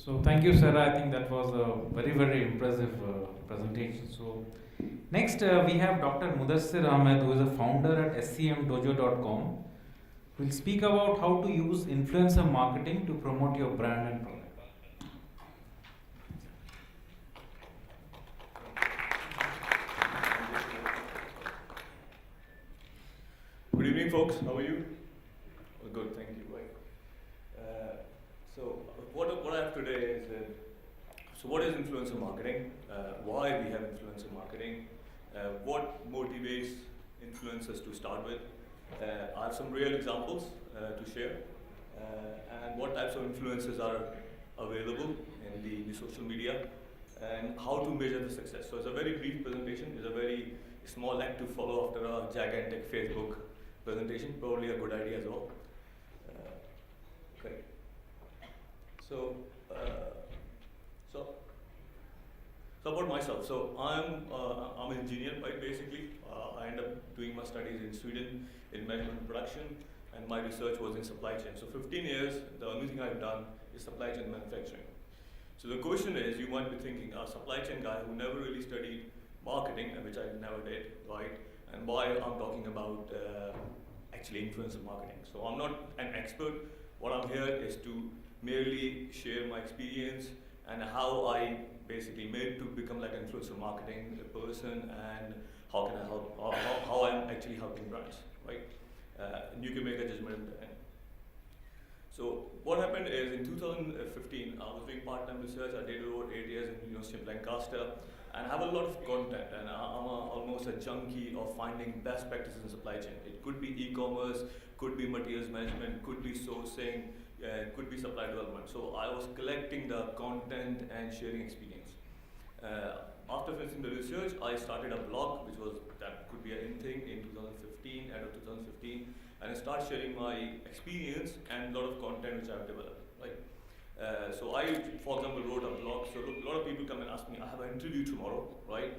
So thank you, Sarah. I think that was a very, very impressive presentation. So next we have Dr. Muddassir Ahmed, who is a founder at Scmdojo.com. We'll speak about how to use influencer marketing to promote your brand and product. Good evening, folks. How are you? Well, good, thank you. Right. So what I have today is so what is influencer marketing? Why we have influencer marketing? What motivates influencers to start with? I have some real examples to share, and what types of influencers are available in the social media, and how to measure the success. So it's a very brief presentation. It's a very small act to follow after a gigantic Facebook presentation. Probably a good idea as well. Okay. So, so about myself. So I'm an engineer, right? Basically, I ended up doing my studies in Sweden in management and production, and my research was in supply chain. So 15 years, the only thing I've done is supply chain manufacturing. So the question is, you might be thinking, a supply chain guy who never really studied marketing, which I never did, right? And why I'm talking about actually influencer marketing. So I'm not an expert. What I'm here is to merely share my experience and how I basically made to become like an influencer marketing person, and how can I help, how I'm actually helping brands, right? And you can make a judgment at the end. So what happened is in 2015, I was doing part-time research. I did over 8 years in University of Lancaster, and I have a lot of content, and I'm almost a junkie of finding best practices in supply chain. It could be e-commerce, could be materials management, could be sourcing, could be supply development. So I was collecting the content and sharing experience. After finishing the research, I started a blog, that could be a thing in 2015, end of 2015, and I started sharing my experience and a lot of content which I've developed, right? So I, for example, wrote a blog. So a lot of people come and ask me, I have an interview tomorrow, right?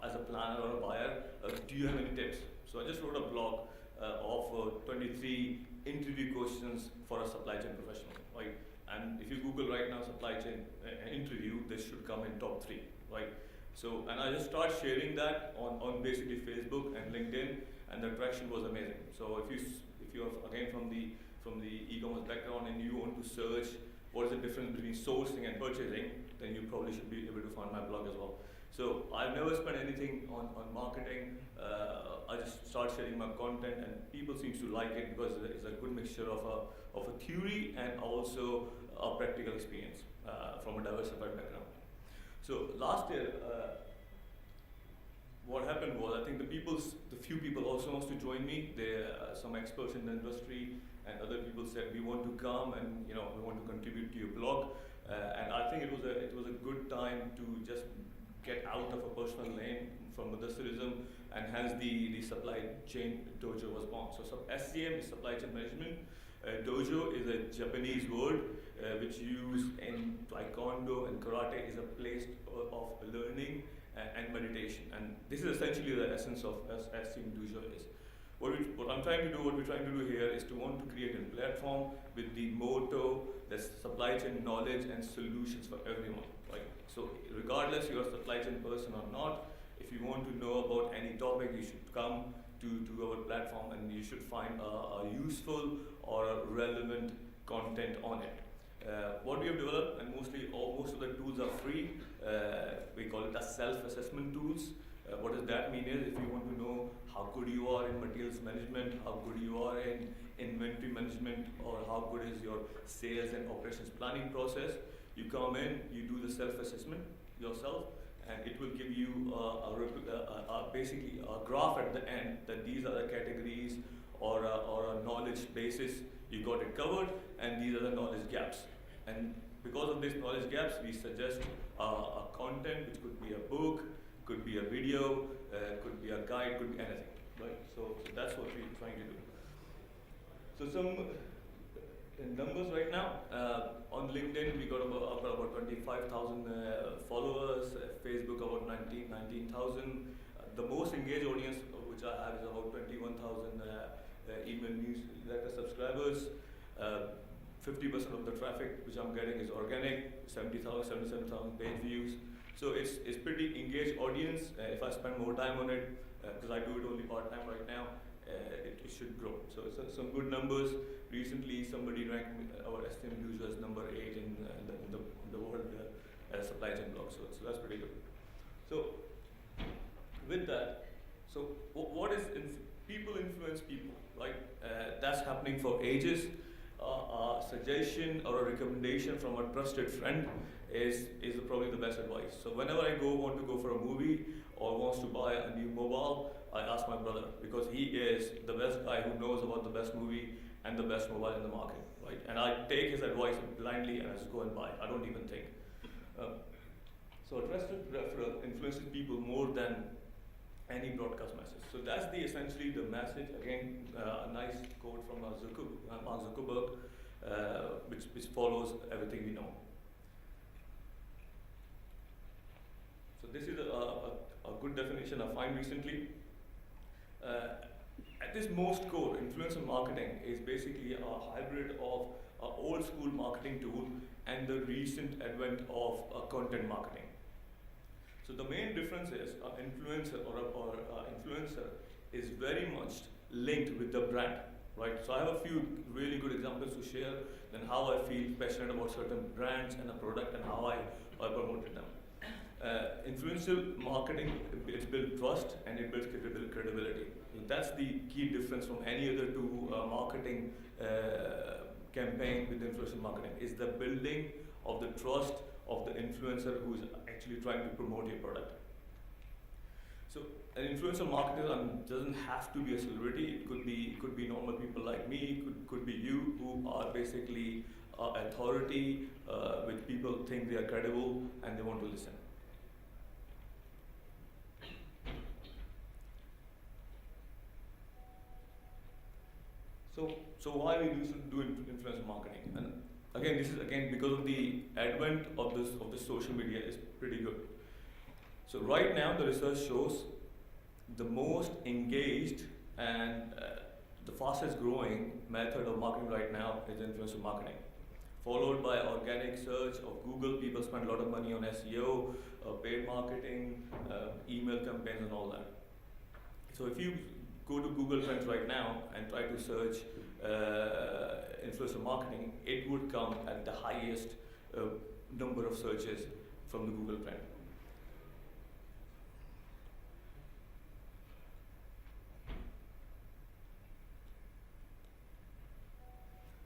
As a planner or a buyer, do you have any tips? So I just wrote a blog of 23 interview questions for a supply chain professional, right? And if you Google right now supply chain interview, this should come in top 3, right? So, and I just start sharing that on basically Facebook and LinkedIn, and the traction was amazing. So if you are again from the e-commerce background and you want to search what is the difference between sourcing and purchasing, then you probably should be able to find my blog as well. So I've never spent anything on marketing. I just start sharing my content, and people seem to like it because it's a good mixture of a theory and also a practical experience from a diversified background. So last year, what happened was, I think the few people also wants to join me. There are some experts in the industry, and other people said, we want to come and we want to contribute to your blog. And I think it was a good time to just get out of a personal lane from Muddassirism, and hence the supply chain dojo was born. So SCM is supply chain management. Dojo is a Japanese word which used in taekwondo and karate, is a place of learning and meditation. And this is essentially the essence of Scmdojo is. What we're trying to do here is to want to create a platform with the motto that's supply chain knowledge and solutions for everyone, right? So regardless you're a supply chain person or not, if you want to know about any topic, you should come to our platform, and you should find a useful or a relevant content on it. What we have developed, and most of the tools are free. We call it as self-assessment tools. What does that mean is, if you want to know how good you are in materials management, how good you are in inventory management, or how good is your sales and operations planning process, you come in, you do the self-assessment yourself, and it will give you basically a graph at the end that these are the categories or a knowledge basis you got it covered, and these are the knowledge gaps. And because of these knowledge gaps, we suggest a content which could be a book, could be a video, could be a guide, could be anything, right? So that's what we're trying to do. So some numbers right now. On LinkedIn, we got about 25,000 followers. Facebook about 19,000. The most engaged audience which I have is about 21,000 email newsletter subscribers. 50% of the traffic which I'm getting is organic, 70,000, 77,000 page views. So it's pretty engaged audience. If I spend more time on it, because I do it only part-time right now, it should grow. So it's some good numbers. Recently, somebody ranked our Scmdojo as number 8 in the world supply chain blog. So that's pretty good. So with that, so what is people influence people, right? That's happening for ages. A suggestion or a recommendation from a trusted friend is probably the best advice. So whenever I want to go for a movie or wants to buy a new mobile, I ask my brother, because he is the best guy who knows about the best movie and the best mobile in the market, right? And I take his advice blindly and I just go and buy. I don't even think. So a trusted referral influences people more than any broadcast message. So that's essentially the message. Again, a nice quote from Mark Zuckerberg, which follows everything we know. So this is a good definition I find recently. At its most core, influencer marketing is basically a hybrid of an old school marketing tool and the recent advent of content marketing. So the main difference is an influencer or influencer is very much linked with the brand, right? So I have a few really good examples to share then how I feel passionate about certain brands and a product and how I promoted them. Influencer marketing, it builds trust and it builds credibility. That's the key difference from any other two marketing campaign with influencer marketing, is the building of the trust of the influencer who is actually trying to promote your product. So an influencer marketer doesn't have to be a celebrity. It could be normal people like me. Could be you, who are basically authority, which people think they are credible and they want to listen. So why we do influencer marketing? And again, this is because of the advent of this social media is pretty good. So right now, the research shows the most engaged and the fastest growing method of marketing right now is influencer marketing, followed by organic search of Google. People spend a lot of money on SEO, paid marketing, email campaigns, and all that. So if you go to Google Trends right now and try to search influencer marketing, it would come at the highest number of searches from the Google Trend.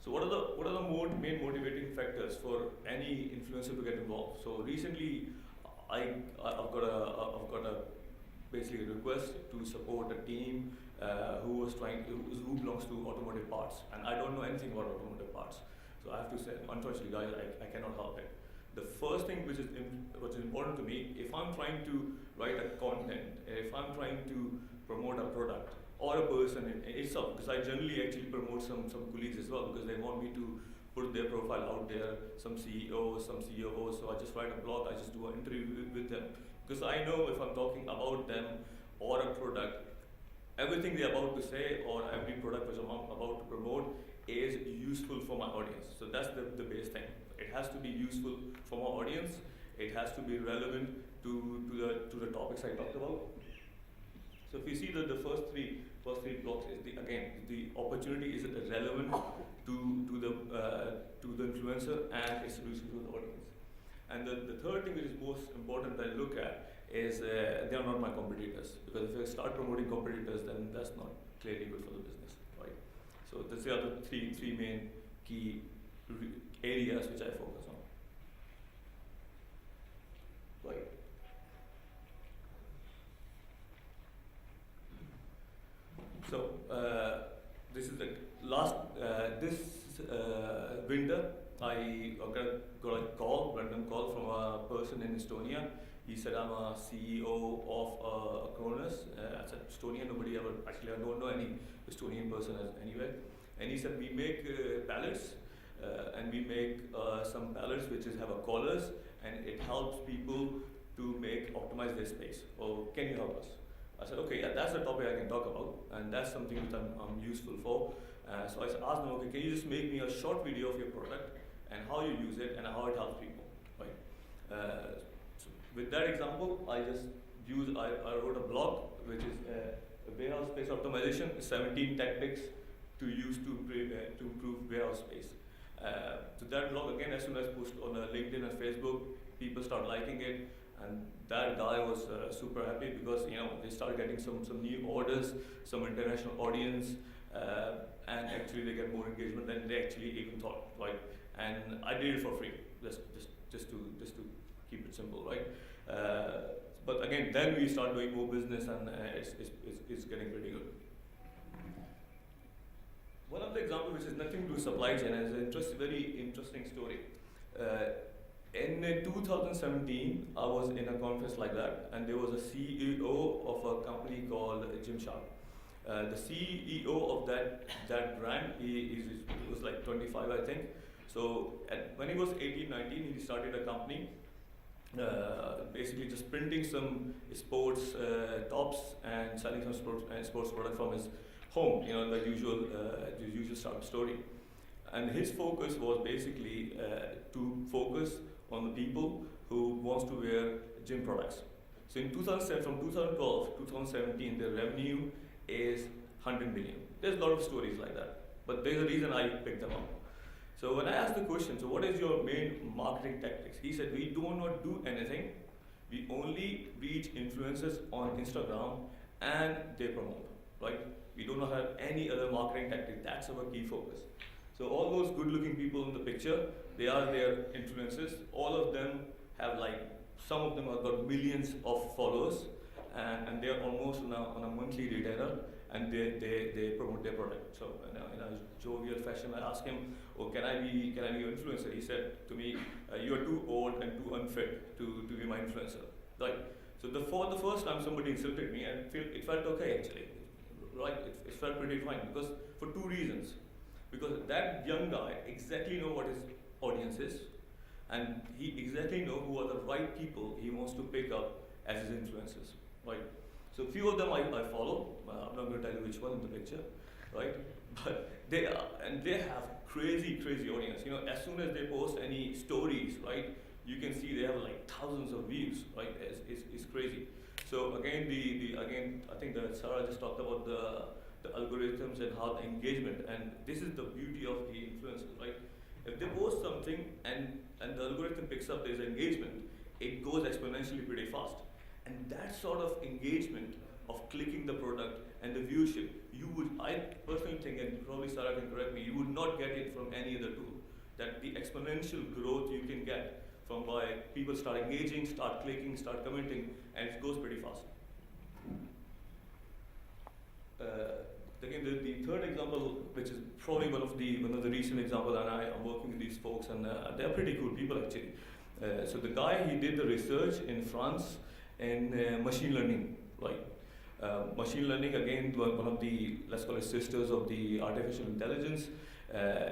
So what are the main motivating factors for any influencer to get involved? So recently, I've got a basically a request to support a team who belongs to automotive parts, and I don't know anything about automotive parts. So I have to say, unfortunately, guys, I cannot help it. The first thing which is important to me, if I'm trying to write a content, if I'm trying to promote a product or a person in itself, because I generally actually promote some colleagues as well, because they want me to put their profile out there, some CEOs, some COOs, so I just write a blog, I just do an interview with them, because I know if I'm talking about them or a product, everything they're about to say or every product which I'm about to promote is useful for my audience. So that's the base thing. It has to be useful for my audience. It has to be relevant to the topics I talked about. So if you see the first three blocks is the opportunity is relevant to the influencer and it's useful to the audience. And the third thing which is most important that I look at is they are not my competitors, because if I start promoting competitors, then that's not clearly good for the business, right? So that's the other three main key areas which I focus on. Right. So this is the last this winter. I got a random call from a person in Estonia. He said, I'm a CEO of Kronos. I said, Estonia, nobody ever, actually I don't know any Estonian person anyway. And he said, we make pallets, and we make some pallets which have a collars, and it helps people to optimize their space. Oh, can you help us? I said, okay, yeah, that's the topic I can talk about, and that's something that I'm useful for. So I asked them, okay, can you just make me a short video of your product and how you use it and how it helps people, right? So with that example, I wrote a blog, which is a warehouse space optimization, 17 tactics to use to improve warehouse space. So that blog, again, as soon as posted on LinkedIn and Facebook, people start liking it, and that guy was super happy because they started getting some new orders, some international audience, and actually they get more engagement than they actually even thought, right? And I did it for free, just to keep it simple, right? But again, then we start doing more business, and it's getting pretty good. One of the examples, which is nothing to do with supply chain, is a very interesting story. In 2017, I was in a conference like that, and there was a CEO of a company called Gymshark. The CEO of that brand, he was like 25, I think. So when he was 18, 19, he started a company, basically just printing some sports tops and selling some sports product from his home, the usual startup story. And his focus was basically to focus on the people who wants to wear gym products. So from 2012 to 2017, the revenue is 100 million. There's a lot of stories like that, but there's a reason I picked them up. So when I asked the question, so what is your main marketing tactics? He said, we do not do anything. We only reach influencers on Instagram and they promote, right? We do not have any other marketing tactic. That's our key focus. So all those good-looking people in the picture, they are their influencers. All of them have some of them have got millions of followers, and they are almost on a monthly retainer, and they promote their product. So in a jovial fashion, I asked him, "Oh, can I be your influencer?" He said to me, "You are too old and too unfit to be my influencer." Right. So for the first time, somebody insulted me, and it felt okay actually. Right. It felt pretty fine because for two reasons. Because that young guy exactly know what his audience is, and he exactly know who are the right people he wants to pick up as his influencers, right? So few of them I follow. I'm not going to tell you which one in the picture, right? But they have crazy audience. As soon as they post any stories, right, you can see they have thousands of views, right? It's crazy. So again, I think that Sarah just talked about the algorithms and how the engagement, and this is the beauty of the influencers, right? If they post something and the algorithm picks up there's engagement, it goes exponentially pretty fast. And that sort of engagement of clicking the product and the viewership, I personally think, and probably Sarah can correct me, you would not get it from any other tool. That the exponential growth you can get from by people start engaging, start clicking, start commenting, and it goes pretty fast. Again, the third example, which is probably one of the recent examples, and I am working with these folks, and they're pretty cool people actually. So the guy, he did the research in France in machine learning, right? Machine learning, again, one of the, let's call it, sisters of the artificial intelligence.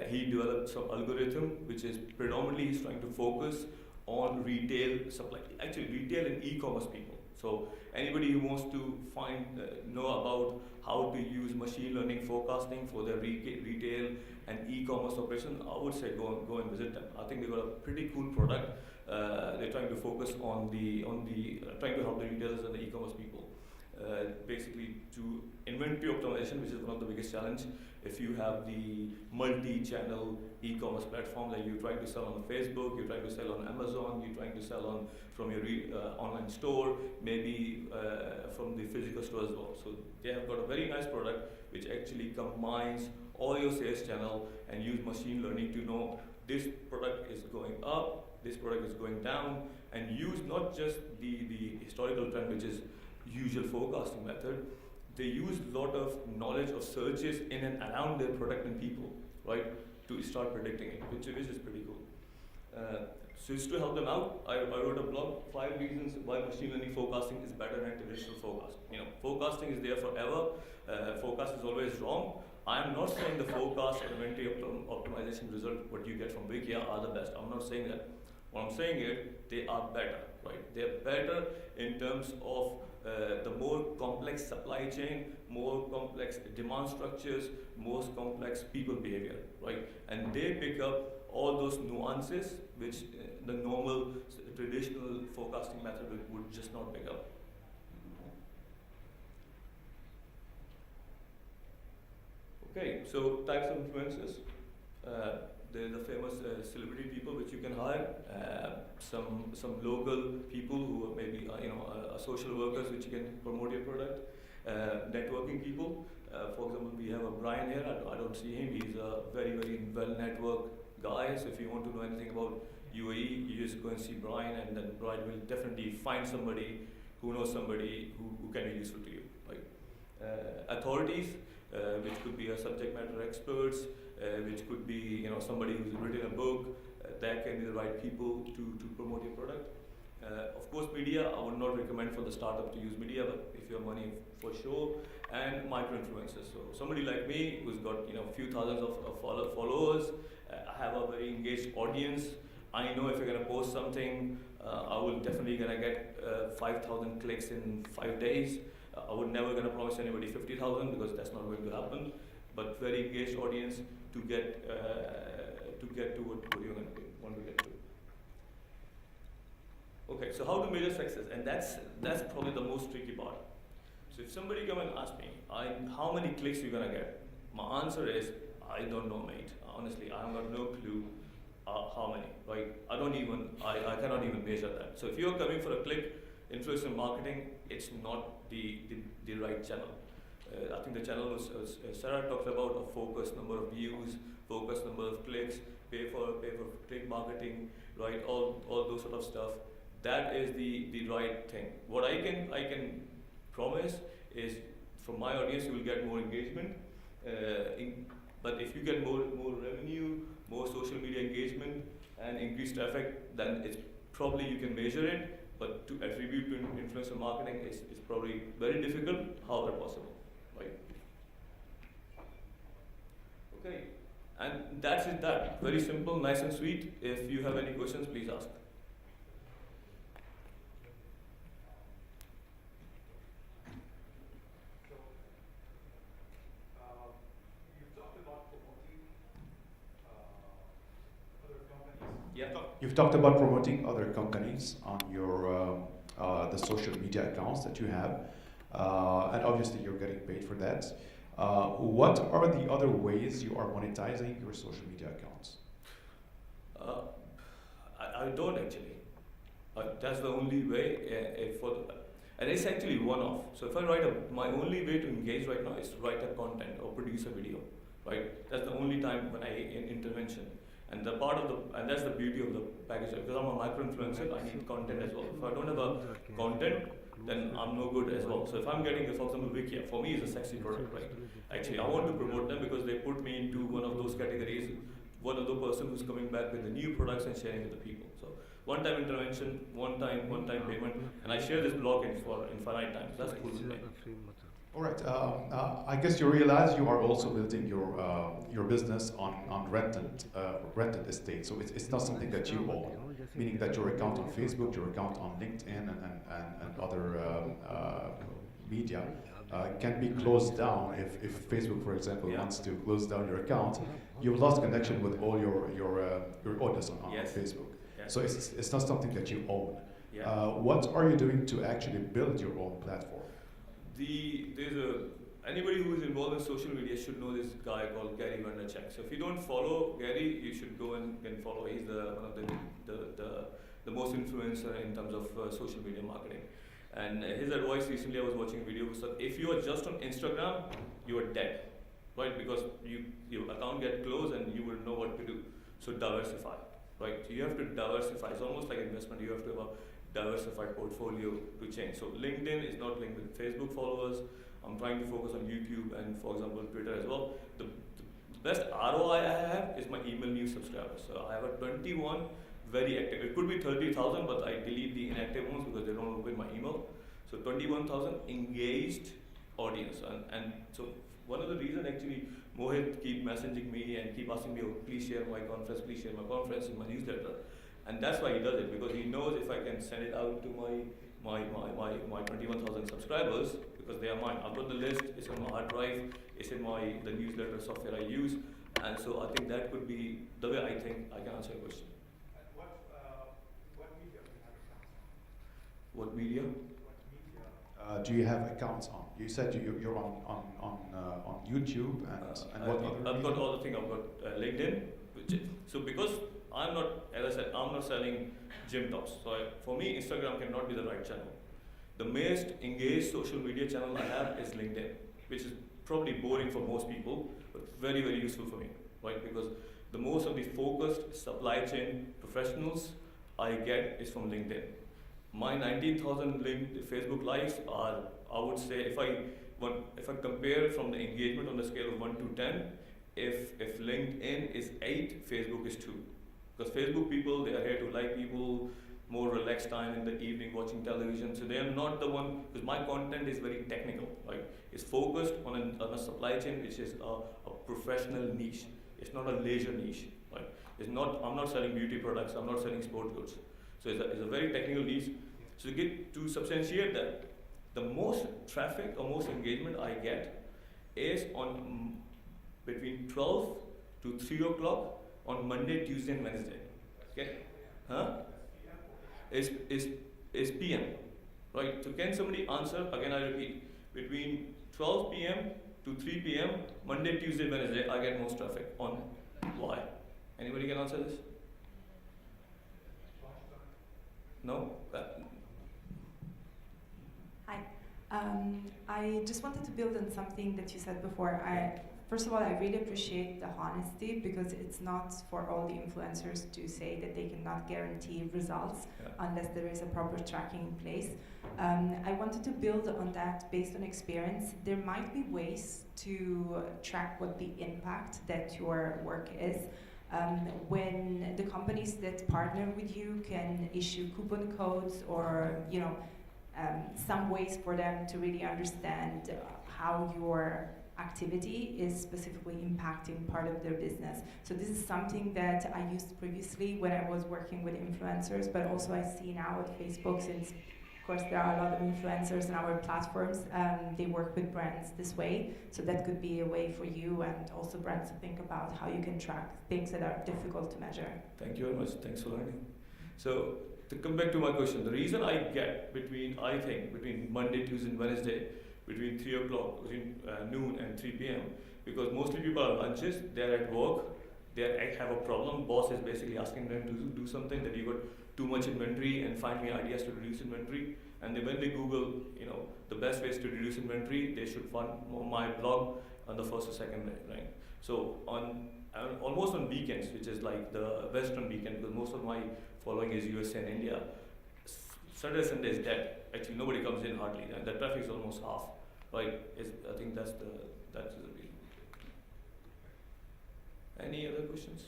He developed some algorithm which is predominantly he's trying to focus on retail supply, actually retail and e-commerce people. So anybody who wants to know about how to use machine learning forecasting for their retail and e-commerce operation, I would say go and visit them. I think they've got a pretty cool product. They're trying to focus on trying to help the retailers and the e-commerce people. Basically to inventory optimization, which is one of the biggest challenge. If you have the multi-channel e-commerce platform, like you're trying to sell on Facebook, you're trying to sell on Amazon, you're trying to sell from your online store, maybe from the physical store as well. So they have got a very nice product which actually combines all your sales channel and use machine learning to know this product is going up, this product is going down, and use not just the historical trend, which is usual forecasting method. They use a lot of knowledge of searches in and around their product and people, right, to start predicting it, which is pretty cool. So just to help them out, I wrote a blog, 5 reasons why machine learning forecasting is better than traditional forecast. Forecasting is there forever. Forecast is always wrong. I am not saying the forecast or inventory optimization result, what you get from Wikia, are the best. I'm not saying that. What I'm saying is they are better, right? They're better in terms of the more complex supply chain, more complex demand structures, most complex people behavior, right? And they pick up all those nuances which the normal traditional forecasting method would just not pick up. Okay, so types of influencers. There's the famous celebrity people which you can hire. Some local people who are maybe social workers which you can promote your product. Networking people. For example, we have a Brian here. I don't see him. He's a very well networked guy. So if you want to know anything about UAE, you just go and see Brian, and then Brian will definitely find somebody who knows somebody who can be useful to you. Right? Authorities. Which could be a subject matter experts, which could be somebody who's written a book. That can be the right people to promote your product. Of course, media. I would not recommend for the startup to use media, but if you have money, for sure. And micro influencers. So somebody like me who's got a few thousands of followers. I have a very engaged audience. I know if you're gonna post something, I will definitely gonna get 5,000 clicks in 5 days. I would never gonna promise anybody 50,000 because that's not going to happen. But very engaged audience to get to what you're gonna want to get to. Okay, so how to measure success, and that's probably the most tricky part. So if somebody come and ask me, how many clicks you're gonna get? My answer is I don't know, mate. Honestly, I have got no clue how many. Right? I cannot even measure that. So if you're coming for a click, influencer marketing, it's not the right channel. I think the channel was Sarah talked about a focused number of views, focused number of clicks, pay for click marketing, right? All those sort of stuff. That is the right thing. What I can promise is from my audience you will get more engagement. But if you get more revenue, more social media engagement, and increased traffic, then it's probably you can measure it. But to attribute to influencer marketing is probably very difficult, however possible, right? Okay, and that's it. That very simple, nice and sweet. If you have any questions, please ask. You've talked about promoting other companies on your the social media accounts that you have, and obviously you're getting paid for that. What are the other ways you are monetizing your social media accounts? I don't actually. That's the only way and it's actually one-off. So if I my only way to engage right now is to write a content or produce a video, right? That's the only time when intervention. And that's the beauty of the package. Because I'm a micro-influencer, I need content as well. If I don't have a content, then I'm no good as well. So if I'm getting, for example, Wikia, for me is a sexy product, right? Actually, I want to promote them because they put me into one of those categories, one of the person who's coming back with the new products and sharing with the people. So one-time intervention, one-time payment, and I share this blog for infinite times. That's cool with me. All right. I guess you realize you are also building your business on rented estate. So it's not something that you own, meaning that your account on Facebook, your account on LinkedIn, and other media can be closed down if Facebook, for example, wants to close down your account. You've lost connection with all your audience on Facebook. Yes. So it's not something that you own. Yeah. What are you doing to actually build your own platform? Anybody who is involved in social media should know this guy called Gary Vaynerchuk. So if you don't follow Gary, you should go and follow. He's one of the most influencer in terms of social media marketing. And his advice recently, I was watching a video, was that if you are just on Instagram, you are dead, right? Because your account get closed and you will know what to do. So diversify, right? So you have to diversify. It's almost like investment. You have to have a diversified portfolio to change. So LinkedIn is not linked with Facebook followers. I'm trying to focus on YouTube and, for example, Twitter as well. The best ROI I have is my email news subscribers. So I have a 21 very active. It could be 30,000, but I delete the inactive ones because they don't open my email. So 21,000 engaged audience. And so one of the reasons actually Mohit keep messaging me and keep asking me, oh, please share my conference in my newsletter. And that's why he does it, because he knows if I can send it out to my 21,000 subscribers, because they are mine. I've got the list, it's on my hard drive, it's in the newsletter software I use, and so I think that could be the way I think I can answer your question. And what media do you have accounts on? What media? Do you have accounts on? You said you're on YouTube and what other? I've got all the things. I've got LinkedIn. So because I'm not, as I said, I'm not selling gym tops. So for me, Instagram cannot be the right channel. The most engaged social media channel I have is LinkedIn, which is probably boring for most people, but very, very useful for me, right? Because the most of the focused supply chain professionals I get is from LinkedIn. My 19,000 Facebook likes are, I would say, if I compare from the engagement on the scale of 1 to 10, if LinkedIn is 8, Facebook is 2. Because Facebook people, they are here to like people, more relaxed time in the evening watching television. So they are not the one, because my content is very technical, right? It's focused on a supply chain which is a professional niche. It's not a leisure niche, right? I'm not selling beauty products, I'm not selling sport goods. So it's a very technical niche. So to substantiate that, the most traffic or most engagement I get is on between 12 to 3 o'clock on Monday, Tuesday, and Wednesday. Okay? Huh? Is PM. Right? So can somebody answer? Again, I repeat. Between 12 p.m. to 3 p.m., Monday, Tuesday, Wednesday, I get most traffic on. Why? Anybody can answer this? No? Hi. I just wanted to build on something that you said before. First of all, I really appreciate the honesty, because it's not for all the influencers to say that they cannot guarantee results unless there is a proper tracking in place. I wanted to build on that based on experience. There might be ways to track what the impact that your work is. When the companies that partner with you can issue coupon codes or some ways for them to really understand how your activity is specifically impacting part of their business. So this is something that I used previously when I was working with influencers, but also I see now at Facebook, since of course there are a lot of influencers on our platforms, they work with brands this way. So that could be a way for you and also brands to think about how you can track things that are difficult to measure. Thank you very much. Thanks for learning. So to come back to my question, the reason I get between Monday, Tuesday, and Wednesday, between 3 o'clock, between noon and 3 p.m., because mostly people are lunches, they're at work, they have a problem, boss is basically asking them to do something, that you got too much inventory and find me ideas to reduce inventory. And then when they Google, the best ways to reduce inventory, they should find my blog on the first or second day, right? So almost on weekends, which is like the Western weekend, because most of my following is USA and India, Saturday, Sunday is dead. Actually, nobody comes in hardly, and the traffic is almost half. Right? I think that's the reason. Any other questions?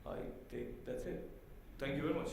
I think that's it. Thank you very much.